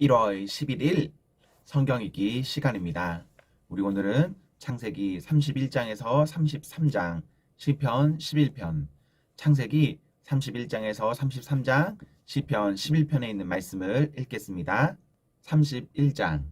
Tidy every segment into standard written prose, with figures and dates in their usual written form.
1월 11일 성경 읽기 시간입니다. 우리 오늘은 창세기 31장에서 33장, 시편 11편, 창세기 31장에서 33장, 시편 11편에 있는 말씀을 읽겠습니다. 31장.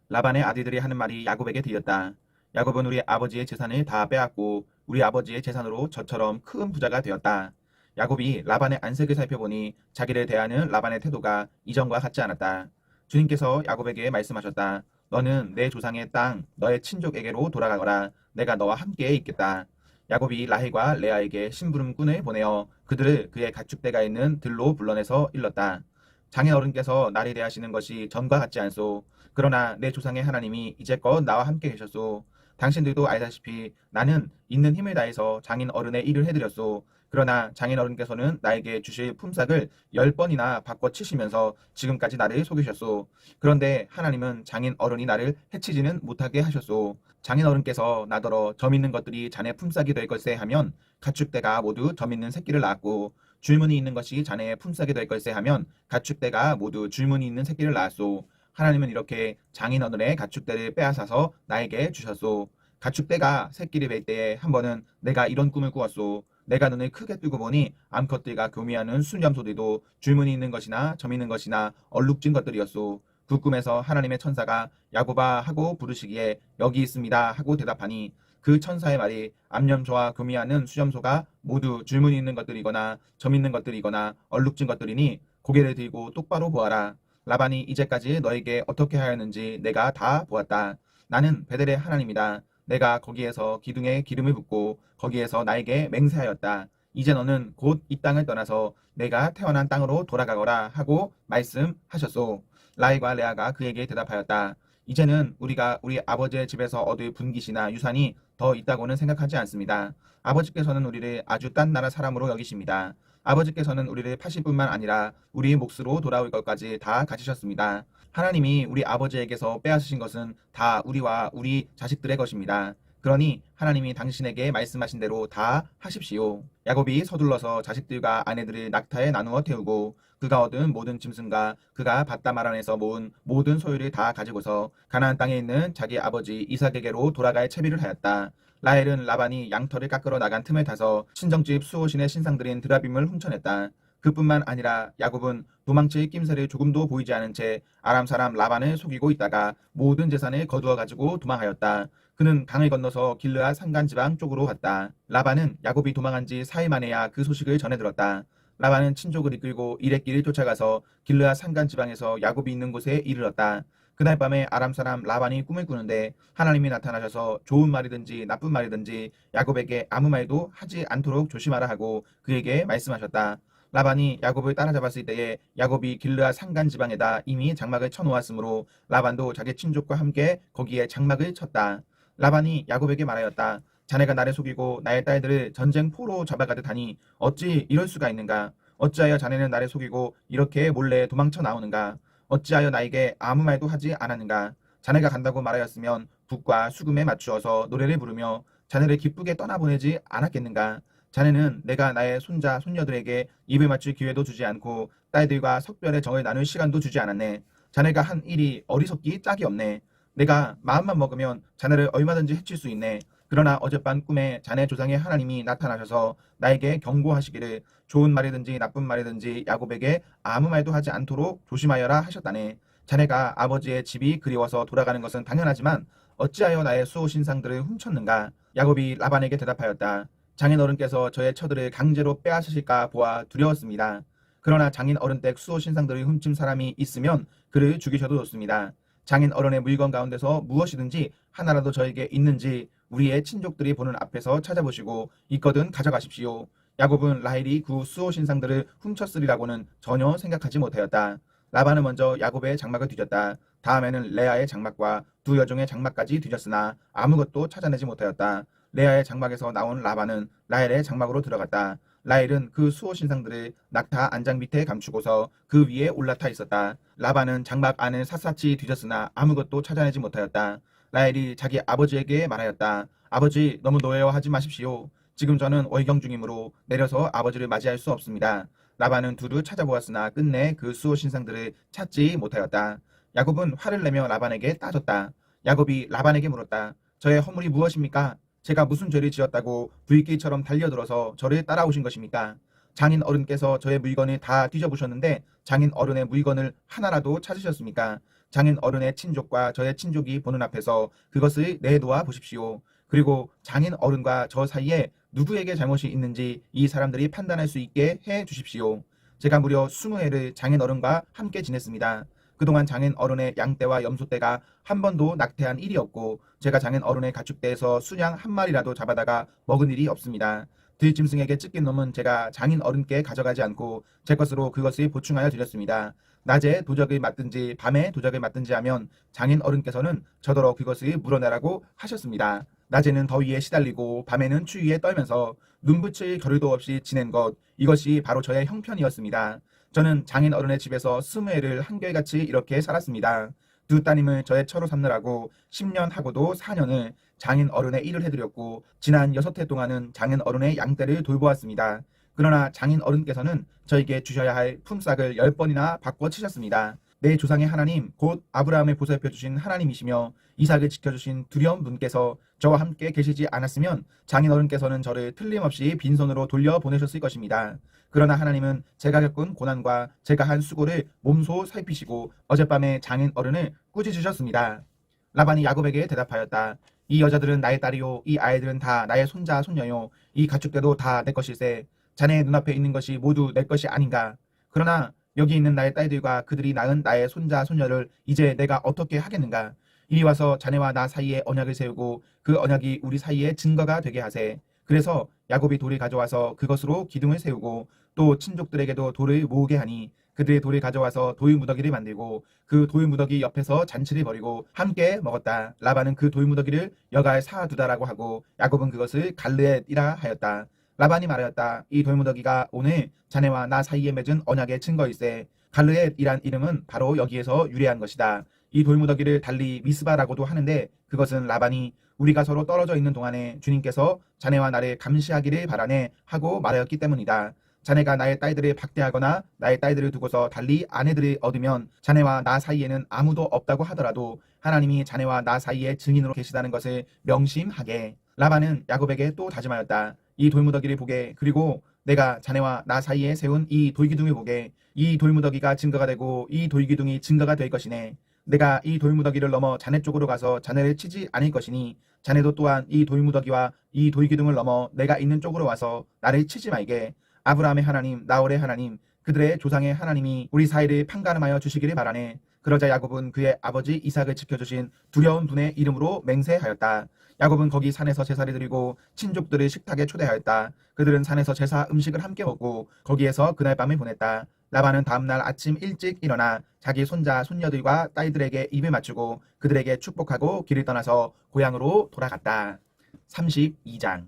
라반의 아들들이 하는 말이 야곱에게 들렸다. 야곱은 우리 아버지의 재산을 다 빼앗고 우리 아버지의 재산으로 저처럼 큰 부자가 되었다. 야곱이 라반의 안색을 살펴보니 자기를 대하는 라반의 태도가 이전과 같지 않았다. 주님께서 야곱에게 말씀하셨다. 너는 내 조상의 땅, 너의 친족에게로 돌아가거라. 내가 너와 함께 있겠다. 야곱이 라헬과 레아에게 심부름꾼을 보내어 그들을 그의 가축대가 있는 들로 불러내서 일렀다. 장인 어른께서 나를 대하시는 것이 전과 같지 않소. 그러나 내 조상의 하나님이 이제껏 나와 함께 계셨소. 당신들도 알다시피 나는 있는 힘을 다해서 장인 어른의 일을 해드렸소. 그러나 장인 어른께서는 나에게 주실 품삯을 10번이나 바꿔 치시면서 지금까지 나를 속이셨소. 그런데 하나님은 장인 어른이 나를 해치지는 못하게 하셨소. 장인 어른께서 나더러 점 있는 것들이 자네 품삯이 될 걸세 하면 가축대가 모두 점 있는 새끼를 낳았고, 줄무늬 있는 것이 자네의 품삯이 될 걸세 하면 가축대가 모두 줄무늬 있는 새끼를 낳았소. 하나님은 이렇게 장인 어른의 가축대를 빼앗아서 나에게 주셨소. 가축대가 새끼를 뵐 때에 한 번은 내가 이런 꿈을 꾸었소. 내가 눈을 크게 뜨고 보니 암컷들과 교미하는 순염소들도 줄무늬 있는 것이나 점 있는 것이나 얼룩진 것들이었소. 그 꿈에서 하나님의 천사가 야곱아 하고 부르시기에 여기 있습니다 하고 대답하니, 그 천사의 말이 암염소와 교미하는 수염소가 모두 줄무늬 있는 것들이거나 점 있는 것들이거나 얼룩진 것들이니 고개를 들고 똑바로 보아라. 라반이 이제까지 너에게 어떻게 하였는지 내가 다 보았다. 나는 베델의 하나님이다. 내가 거기에서 기둥에 기름을 붓고 거기에서 나에게 맹세하였다. 이제 너는 곧 이 땅을 떠나서 내가 태어난 땅으로 돌아가거라 하고 말씀하셨소. 라헬과 레아가 그에게 대답하였다. 이제는 우리가 우리 아버지의 집에서 얻을 분깃이나 유산이 더 있다고는 생각하지 않습니다. 아버지께서는 우리를 아주 딴 나라 사람으로 여기십니다. 아버지께서는 우리를 파실 뿐만 아니라 우리 몫으로 돌아올 것까지 다 가지셨습니다. 하나님이 우리 아버지에게서 빼앗으신 것은 다 우리와 우리 자식들의 것입니다. 그러니 하나님이 당신에게 말씀하신 대로 다 하십시오. 야곱이 서둘러서 자식들과 아내들을 낙타에 나누어 태우고 그가 얻은 모든 짐승과 그가 밧담 아란에서 모은 모든 소유를 다 가지고서 가나안 땅에 있는 자기 아버지 이삭에게로 돌아갈 채비를 하였다. 라헬은 라반이 양털을 깎으러 나간 틈을 타서 친정집 수호신의 신상들인 드라빔을 훔쳐냈다. 그뿐만 아니라 야곱은 도망칠 낌새를 조금도 보이지 않은 채 아람 사람 라반을 속이고 있다가 모든 재산을 거두어 가지고 도망하였다. 그는 강을 건너서 길르앗 산간 지방 쪽으로 갔다. 라반은 야곱이 도망한 지 4일 만에야 그 소식을 전해 들었다. 라반은 친족을 이끌고 이레길을 쫓아가서 길르앗 산간 지방에서 야곱이 있는 곳에 이르렀다. 그날 밤에 아람 사람 라반이 꿈을 꾸는데 하나님이 나타나셔서 좋은 말이든지 나쁜 말이든지 야곱에게 아무 말도 하지 않도록 조심하라 하고 그에게 말씀하셨다. 라반이 야곱을 따라잡았을 때에 야곱이 길르앗 산간 지방에다 이미 장막을 쳐놓았으므로 라반도 자기 친족과 함께 거기에 장막을 쳤다. 라반이 야곱에게 말하였다. 자네가 나를 속이고 나의 딸들을 전쟁포로 잡아가듯 하니 어찌 이럴 수가 있는가? 어찌하여 자네는 나를 속이고 이렇게 몰래 도망쳐 나오는가? 어찌하여 나에게 아무 말도 하지 않았는가? 자네가 간다고 말하였으면 북과 수금에 맞추어서 노래를 부르며 자네를 기쁘게 떠나보내지 않았겠는가? 자네는 내가 나의 손자, 손녀들에게 입을 맞출 기회도 주지 않고 딸들과 석별의 정을 나눌 시간도 주지 않았네. 자네가 한 일이 어리석기 짝이 없네. 내가 마음만 먹으면 자네를 얼마든지 해칠 수 있네. 그러나 어젯밤 꿈에 자네 조상의 하나님이 나타나셔서 나에게 경고하시기를 좋은 말이든지 나쁜 말이든지 야곱에게 아무 말도 하지 않도록 조심하여라 하셨다네. 자네가 아버지의 집이 그리워서 돌아가는 것은 당연하지만 어찌하여 나의 수호 신상들을 훔쳤는가? 야곱이 라반에게 대답하였다. 장인 어른께서 저의 처들을 강제로 빼앗으실까 보아 두려웠습니다. 그러나 장인 어른 댁 수호 신상들을 훔친 사람이 있으면 그를 죽이셔도 좋습니다. 장인 어른의 물건 가운데서 무엇이든지 하나라도 저에게 있는지 우리의 친족들이 보는 앞에서 찾아보시고 있거든 가져가십시오. 야곱은 라헬이 그 수호 신상들을 훔쳤으리라고는 전혀 생각하지 못하였다. 라반은 먼저 야곱의 장막을 뒤졌다. 다음에는 레아의 장막과 두 여종의 장막까지 뒤졌으나 아무것도 찾아내지 못하였다. 레아의 장막에서 나온 라반은 라헬의 장막으로 들어갔다. 라헬은 그 수호 신상들을 낙타 안장 밑에 감추고서 그 위에 올라타 있었다. 라반은 장막 안을 샅샅이 뒤졌으나 아무것도 찾아내지 못하였다. 라헬이 자기 아버지에게 말하였다. 아버지, 너무 노여워하지 마십시오. 지금 저는 월경 중이므로 내려서 아버지를 맞이할 수 없습니다. 라반은 두루 찾아보았으나 끝내 그 수호 신상들을 찾지 못하였다. 야곱은 화를 내며 라반에게 따졌다. 야곱이 라반에게 물었다. 저의 허물이 무엇입니까? 제가 무슨 죄를 지었다고 불길처럼 달려들어서 저를 따라오신 것입니까? 장인 어른께서 저의 물건을 다 뒤져보셨는데 장인 어른의 물건을 하나라도 찾으셨습니까? 장인 어른의 친족과 저의 친족이 보는 앞에서 그것을 내놓아 보십시오. 그리고 장인 어른과 저 사이에 누구에게 잘못이 있는지 이 사람들이 판단할 수 있게 해 주십시오. 제가 무려 20해를 장인 어른과 함께 지냈습니다. 그동안 장인 어른의 양떼와 염소떼가 한 번도 낙태한 일이 없고 제가 장인 어른의 가축대에서 수량 한 마리라도 잡아다가 먹은 일이 없습니다. 들짐승에게 찢긴 놈은 제가 장인 어른께 가져가지 않고 제 것으로 그것을 보충하여 드렸습니다. 낮에 도적을 맞든지 밤에 도적을 맞든지 하면 장인 어른께서는 저더러 그것을 물어내라고 하셨습니다. 낮에는 더위에 시달리고 밤에는 추위에 떨면서 눈붙일 겨를도 없이 지낸 것, 이것이 바로 저의 형편이었습니다. 저는 장인 어른의 집에서 20해를 한결같이 이렇게 살았습니다. 두 따님을 저의 처로 삼느라고 10년 하고도 4년을 장인 어른의 일을 해드렸고 지난 6해 동안은 장인 어른의 양떼를 돌보았습니다. 그러나 장인 어른께서는 저에게 주셔야 할 품삯을 10번이나 바꿔치셨습니다. 내 조상의 하나님 곧 아브라함을 보살펴 주신 하나님이시며 이삭을 지켜주신 두려운 분께서 저와 함께 계시지 않았으면 장인 어른께서는 저를 틀림없이 빈손으로 돌려보내셨을 것입니다. 그러나 하나님은 제가 겪은 고난과 제가 한 수고를 몸소 살피시고 어젯밤에 장인 어른을 꾸짖으셨습니다. 라반이 야곱에게 대답하였다. 이 여자들은 나의 딸이요 이 아이들은 다 나의 손자 손녀요 이 가축들도 다 내 것일세. 자네의 눈앞에 있는 것이 모두 내 것이 아닌가. 그러나 여기 있는 나의 딸들과 그들이 낳은 나의 손자 손녀를 이제 내가 어떻게 하겠는가. 이리 와서 자네와 나 사이에 언약을 세우고 그 언약이 우리 사이에 증거가 되게 하세. 그래서 야곱이 돌을 가져와서 그것으로 기둥을 세우고 또 친족들에게도 돌을 모으게 하니 그들의 돌을 가져와서 돌 무더기를 만들고 그 돌 무더기 옆에서 잔치를 벌이고 함께 먹었다. 라반은 그 돌 무더기를 여갈 사두다라고 하고 야곱은 그것을 갈르엣이라 하였다. 라반이 말하였다. 이 돌무더기가 오늘 자네와 나 사이에 맺은 언약의 증거일세. 갈르엣이란 이름은 바로 여기에서 유래한 것이다. 이 돌무더기를 달리 미스바라고도 하는데 그것은 라반이 우리가 서로 떨어져 있는 동안에 주님께서 자네와 나를 감시하기를 바라네 하고 말하였기 때문이다. 자네가 나의 딸들을 박대하거나 나의 딸들을 두고서 달리 아내들을 얻으면 자네와 나 사이에는 아무도 없다고 하더라도 하나님이 자네와 나 사이에 증인으로 계시다는 것을 명심하게. 라반은 야곱에게 또 다짐하였다. 이 돌무더기를 보게. 그리고 내가 자네와 나 사이에 세운 이 돌기둥을 보게. 이 돌무더기가 증거가 되고 이 돌기둥이 증거가 될 것이네. 내가 이 돌무더기를 넘어 자네 쪽으로 가서 자네를 치지 않을 것이니 자네도 또한 이 돌무더기와 이 돌기둥을 넘어 내가 있는 쪽으로 와서 나를 치지 말게. 아브라함의 하나님, 나홀의 하나님, 그들의 조상의 하나님이 우리 사이를 판가름하여 주시기를 바라네. 그러자 야곱은 그의 아버지 이삭을 지켜주신 두려운 분의 이름으로 맹세하였다. 야곱은 거기 산에서 제사를 드리고 친족들을 식탁에 초대하였다. 그들은 산에서 제사 음식을 함께 먹고 거기에서 그날 밤을 보냈다. 라반은 다음날 아침 일찍 일어나 자기 손자 손녀들과 딸들에게 입을 맞추고 그들에게 축복하고 길을 떠나서 고향으로 돌아갔다. 32장.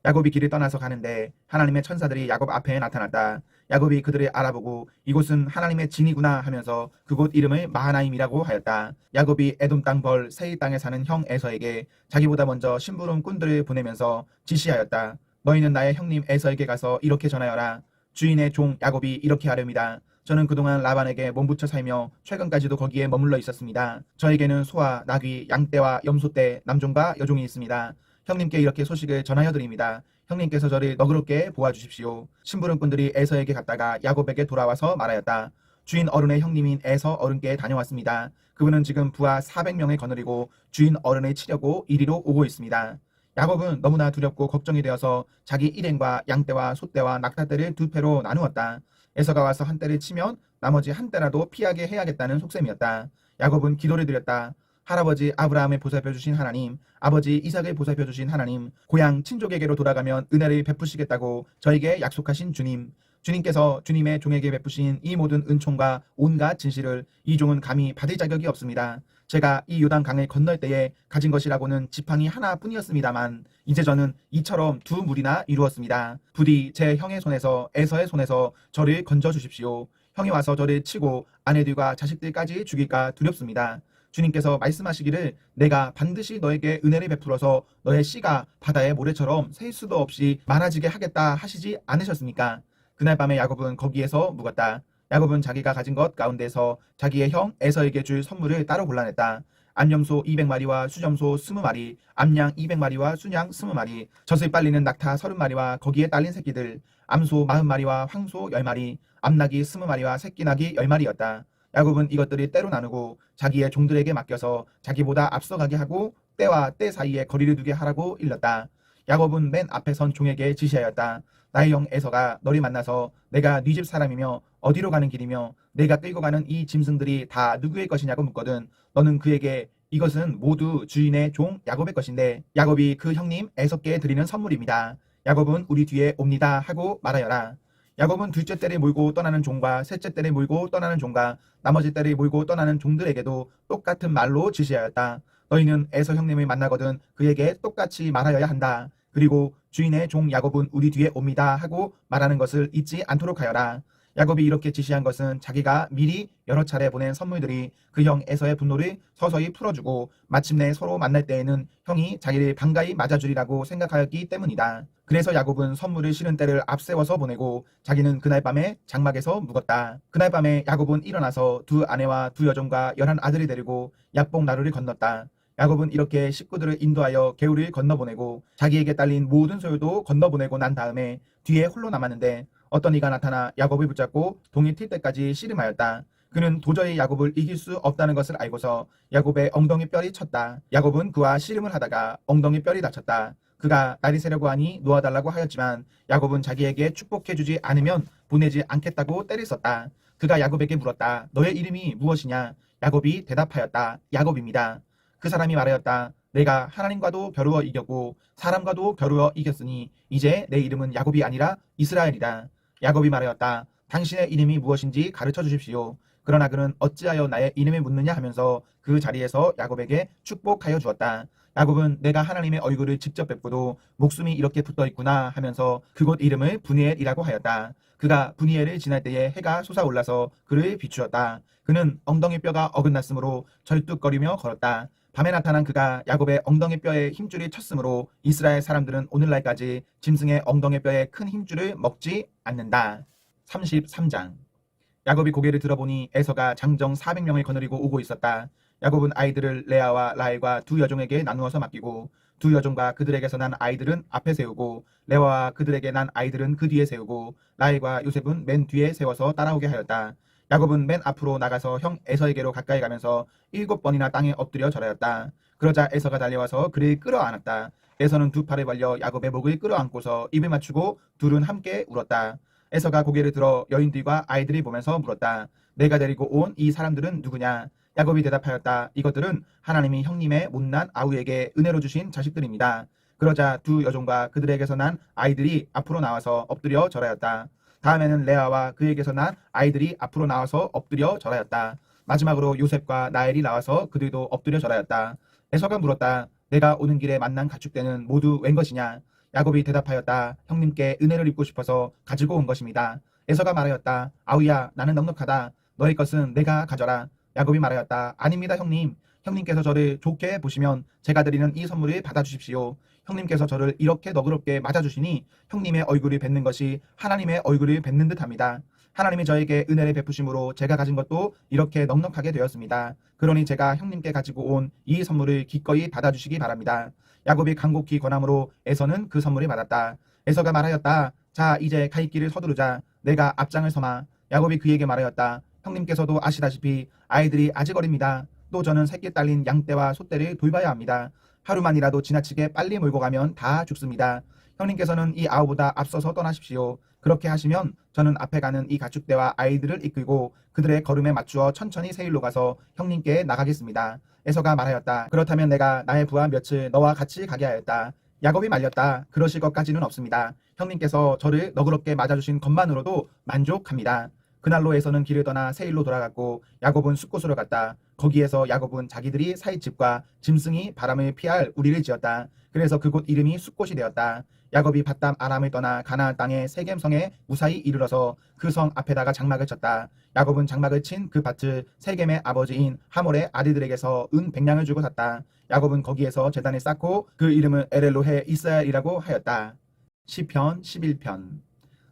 야곱이 길을 떠나서 가는데 하나님의 천사들이 야곱 앞에 나타났다. 야곱이 그들을 알아보고 이곳은 하나님의 진이구나 하면서 그곳 이름을 마하나임이라고 하였다. 야곱이 에돔 땅 벌 세일 땅에 사는 형 에서에게 자기보다 먼저 심부름 꾼들을 보내면서 지시하였다. 너희는 나의 형님 에서에게 가서 이렇게 전하여라. 주인의 종 야곱이 이렇게 하렵니다. 저는 그동안 라반에게 몸부쳐 살며 최근까지도 거기에 머물러 있었습니다. 저에게는 소와 나귀, 양떼와 염소떼, 남종과 여종이 있습니다. 형님께 이렇게 소식을 전하여 드립니다. 형님께서 저를 너그럽게 보아주십시오. 심부름꾼들이 에서에게 갔다가 야곱에게 돌아와서 말하였다. 주인 어른의 형님인 에서 어른께 다녀왔습니다. 그분은 지금 부하 400명을 거느리고 주인 어른을 치려고 이리로 오고 있습니다. 야곱은 너무나 두렵고 걱정이 되어서 자기 일행과 양떼와 소떼와 낙타떼를 두 패로 나누었다. 에서가 와서 한 떼를 치면 나머지 한 떼라도 피하게 해야겠다는 속셈이었다. 야곱은 기도를 드렸다. 할아버지 아브라함을 보살펴 주신 하나님, 아버지 이삭을 보살펴 주신 하나님, 고향 친족에게로 돌아가면 은혜를 베푸시겠다고 저에게 약속하신 주님, 주님께서 주님의 종에게 베푸신 이 모든 은총과 온갖 진실을 이 종은 감히 받을 자격이 없습니다. 제가 이 요단 강을 건널 때에 가진 것이라고는 지팡이 하나뿐이었습니다만 이제 저는 이처럼 두 무리나 이루었습니다. 부디 제 형의 손에서 에서의 손에서 저를 건져 주십시오. 형이 와서 저를 치고 아내들과 자식들까지 죽일까 두렵습니다. 주님께서 말씀하시기를 내가 반드시 너에게 은혜를 베풀어서 너의 씨가 바다의 모래처럼 셀 수도 없이 많아지게 하겠다 하시지 않으셨습니까? 그날 밤에 야곱은 거기에서 묵었다. 야곱은 자기가 가진 것 가운데서 자기의 형 에서에게 줄 선물을 따로 골라냈다. 암염소 200마리와 수점소 20마리, 암양 200마리와 순양 20마리, 젖을 빨리는 낙타 30마리와 거기에 딸린 새끼들, 암소 40마리와 황소 10마리, 암나귀 20마리와 새끼나귀 10마리였다. 야곱은 이것들이 때로 나누고 자기의 종들에게 맡겨서 자기보다 앞서가게 하고 때와 때 사이에 거리를 두게 하라고 일렀다. 야곱은 맨 앞에 선 종에게 지시하였다. 나의 형 에서가 너를 만나서 내가 네 집 사람이며 어디로 가는 길이며 내가 끌고 가는 이 짐승들이 다 누구의 것이냐고 묻거든 너는 그에게 이것은 모두 주인의 종 야곱의 것인데 야곱이 그 형님 에서께 드리는 선물입니다. 야곱은 우리 뒤에 옵니다 하고 말하여라. 야곱은 둘째 때를 몰고 떠나는 종과 셋째 때를 몰고 떠나는 종과 나머지 때를 몰고 떠나는 종들에게도 똑같은 말로 지시하였다. 너희는 에서 형님을 만나거든 그에게 똑같이 말하여야 한다. 그리고 주인의 종 야곱은 우리 뒤에 옵니다 하고 말하는 것을 잊지 않도록 하여라. 야곱이 이렇게 지시한 것은 자기가 미리 여러 차례 보낸 선물들이 그 형 에서의 분노를 서서히 풀어주고 마침내 서로 만날 때에는 형이 자기를 반가이 맞아주리라고 생각하였기 때문이다. 그래서 야곱은 선물을 실은 때를 앞세워서 보내고 자기는 그날 밤에 장막에서 묵었다. 그날 밤에 야곱은 일어나서 두 아내와 두 여종과 11아들을 데리고 약복 나루를 건넜다. 야곱은 이렇게 식구들을 인도하여 개울을 건너보내고 자기에게 딸린 모든 소유도 건너보내고 난 다음에 뒤에 홀로 남았는데 어떤 이가 나타나 야곱을 붙잡고 동이 튈 때까지 씨름하였다. 그는 도저히 야곱을 이길 수 없다는 것을 알고서 야곱의 엉덩이 뼈를 쳤다. 야곱은 그와 씨름을 하다가 엉덩이 뼈를 다쳤다. 그가 날이 새려고 하니 놓아달라고 하였지만 야곱은 자기에게 축복해주지 않으면 보내지 않겠다고 때를 썼다. 그가 야곱에게 물었다. 너의 이름이 무엇이냐? 야곱이 대답하였다. 야곱입니다. 그 사람이 말하였다. 내가 하나님과도 겨루어 이겼고 사람과도 겨루어 이겼으니 이제 내 이름은 야곱이 아니라 이스라엘이다. 야곱이 말하였다. 당신의 이름이 무엇인지 가르쳐 주십시오. 그러나 그는 어찌하여 나의 이름을 묻느냐 하면서 그 자리에서 야곱에게 축복하여 주었다. 야곱은 내가 하나님의 얼굴을 직접 뵙고도 목숨이 이렇게 붙어 있구나 하면서 그곳 이름을 브니엘이라고 하였다. 그가 브니엘을 지날 때에 해가 솟아올라서 그를 비추었다. 그는 엉덩이 뼈가 어긋났으므로 절뚝거리며 걸었다. 밤에 나타난 그가 야곱의 엉덩이 뼈에 힘줄을 쳤으므로 이스라엘 사람들은 오늘날까지 짐승의 엉덩이 뼈에 큰 힘줄을 먹지 않는다. 33장 야곱이 고개를 들어보니 에서가 장정 400명을 거느리고 오고 있었다. 야곱은 아이들을 레아와 라헬과 두 여종에게 나누어서 맡기고 두 여종과 그들에게서 난 아이들은 앞에 세우고 레아와 그들에게 난 아이들은 그 뒤에 세우고 라헬과 요셉은 맨 뒤에 세워서 따라오게 하였다. 야곱은 맨 앞으로 나가서 형 에서에게로 가까이 가면서 7번이나 땅에 엎드려 절하였다. 그러자 에서가 달려와서 그를 끌어안았다. 에서는 두 팔을 벌려 야곱의 목을 끌어안고서 입을 맞추고 둘은 함께 울었다. 에서가 고개를 들어 여인들과 아이들을 보면서 물었다. 내가 데리고 온 이 사람들은 누구냐? 야곱이 대답하였다. 이것들은 하나님이 형님의 못난 아우에게 은혜로 주신 자식들입니다. 그러자 두 여종과 그들에게서 난 아이들이 앞으로 나와서 엎드려 절하였다. 다음에는 레아와 그에게서 난 아이들이 앞으로 나와서 엎드려 절하였다. 마지막으로 요셉과 나엘이 나와서 그들도 엎드려 절하였다. 에서가 물었다. 내가 오는 길에 만난 가축대는 모두 웬 것이냐? 야곱이 대답하였다. 형님께 은혜를 입고 싶어서 가지고 온 것입니다. 에서가 말하였다. 아우야, 나는 넉넉하다. 너의 것은 내가 가져라. 야곱이 말하였다. 아닙니다, 형님. 형님께서 저를 좋게 보시면 제가 드리는 이 선물을 받아주십시오. 형님께서 저를 이렇게 너그럽게 맞아주시니 형님의 얼굴을 뵙는 것이 하나님의 얼굴을 뵙는 듯합니다. 하나님이 저에게 은혜를 베푸심으로 제가 가진 것도 이렇게 넉넉하게 되었습니다. 그러니 제가 형님께 가지고 온 이 선물을 기꺼이 받아주시기 바랍니다. 야곱이 간곡히 권함으로 에서는 그 선물을 받았다. 에서가 말하였다. 자, 이제 갈 길을 서두르자. 내가 앞장을 서마. 야곱이 그에게 말하였다. 형님께서도 아시다시피 아이들이 아직 어립니다. 또 저는 새끼 딸린 양떼와 소떼를 돌봐야 합니다. 하루만이라도 지나치게 빨리 몰고 가면 다 죽습니다. 형님께서는 이 아우보다 앞서서 떠나십시오. 그렇게 하시면 저는 앞에 가는 이 가축대와 아이들을 이끌고 그들의 걸음에 맞추어 천천히 세일로 가서 형님께 나가겠습니다. 에서가 말하였다. 그렇다면 내가 나의 부하 몇을 너와 같이 가게 하였다. 야곱이 말렸다. 그러실 것까지는 없습니다. 형님께서 저를 너그럽게 맞아주신 것만으로도 만족합니다. 그날로 에서는 길을 떠나 세일로 돌아갔고 야곱은 숫곳으로 갔다. 거기에서 야곱은 자기들이 살 집과 짐승이 바람을 피할 우리를 지었다. 그래서 그곳 이름이 숫곳이 되었다. 야곱이 밧담 아람을 떠나 가나안 땅의 세겜성에 무사히 이르러서 그 성 앞에다가 장막을 쳤다. 야곱은 장막을 친 그 밭을 세겜의 아버지인 하몰의 아들들에게서 은 100냥을 주고 샀다. 야곱은 거기에서 제단을 쌓고 그 이름을 에렐로헤 이스라엘이라고 하였다. 시편 11편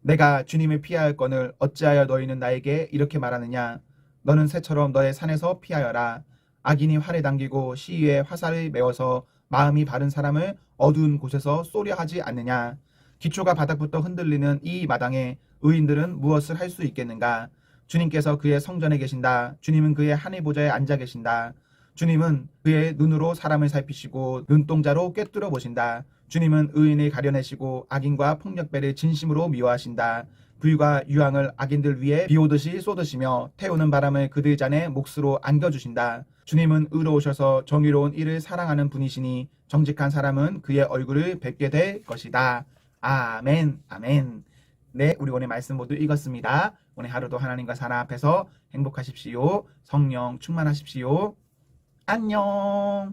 내가 주님을 피하여 건을 어찌하여 너희는 나에게 이렇게 말하느냐. 너는 새처럼 너의 산에서 피하여라. 악인이 활을 당기고 시위에 화살을 메워서 마음이 바른 사람을 어두운 곳에서 쏘려 하지 않느냐. 기초가 바닥부터 흔들리는 이 마당에 의인들은 무엇을 할 수 있겠는가. 주님께서 그의 성전에 계신다. 주님은 그의 하늘 보좌에 앉아 계신다. 주님은 그의 눈으로 사람을 살피시고 눈동자로 꿰뚫어 보신다. 주님은 의인을 가려내시고 악인과 폭력배를 진심으로 미워하신다. 불과 유황을 악인들 위에 비오듯이 쏟으시며 태우는 바람을 그들 잔에 몫으로 안겨주신다. 주님은 의로우셔서 정의로운 일을 사랑하는 분이시니 정직한 사람은 그의 얼굴을 뵙게 될 것이다. 아멘, 아멘. 네, 우리 오늘 말씀 모두 읽었습니다. 오늘 하루도 하나님과 사랑 앞에서 행복하십시오. 성령 충만하십시오. 안녕.